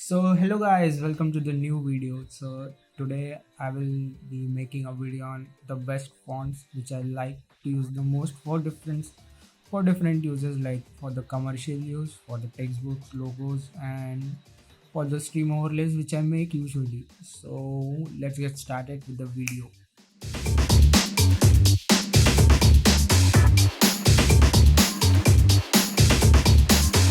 So hello guys, welcome to the new video. So today I will be making a video on the best fonts which I like to use the most for different uses, like for the commercial use, for the textbooks, logos, and for the stream overlays which I make usually. So let's get started with the video.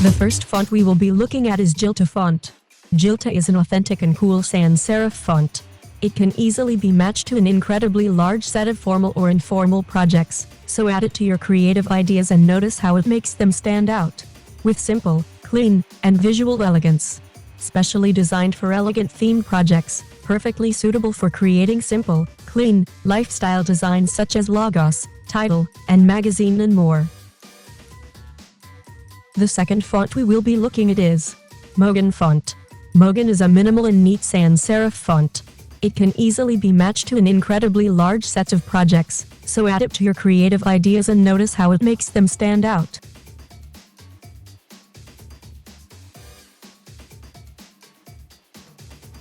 The first font we will be looking at is Jilta font. Jilta is an authentic and cool sans serif font. It can easily be matched to an incredibly large set of formal or informal projects, so add it to your creative ideas and notice how it makes them stand out. With simple, clean, and visual elegance. Specially designed for elegant themed projects, perfectly suitable for creating simple, clean, lifestyle designs such as logos, title, and magazine and more. The second font we will be looking at is Mogan font. Mogan is a minimal and neat sans serif font. It can easily be matched to an incredibly large set of projects, so add it to your creative ideas and notice how it makes them stand out.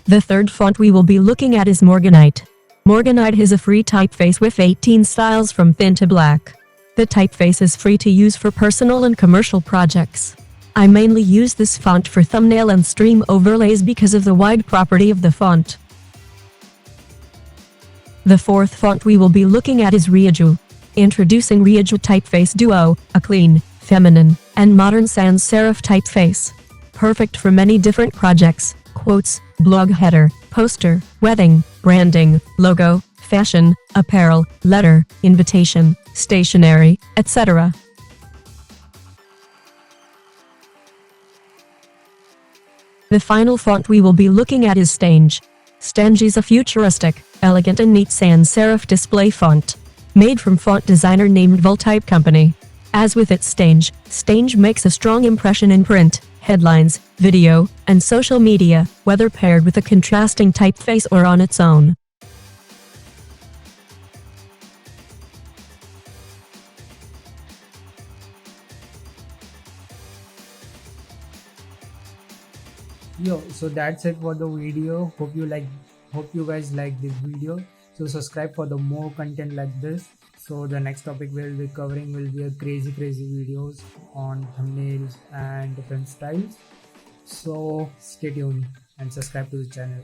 The third font we will be looking at is Morganite. Morganite is a free typeface with 18 styles from thin to black. The typeface is free to use for personal and commercial projects. I mainly use this font for thumbnail and stream overlays because of the wide property of the font. The fourth font we will be looking at is Riya. Introducing Riya Typeface Duo, a clean, feminine, and modern sans serif typeface. Perfect for many different projects, quotes, blog header, poster, wedding, branding, logo, fashion, apparel, letter, invitation, stationery, etc. The final font we will be looking at is Stange. Stange is a futuristic, elegant and neat sans serif display font. Made from font designer named Voltype Company. As with its Stange makes a strong impression in print, headlines, video, and social media, whether paired with a contrasting typeface or on its own. So that's it for the video. Hope you guys like this video. So subscribe for the more content like this. So the next topic we'll be covering will be a crazy videos on thumbnails and different styles. So stay tuned and subscribe to the channel.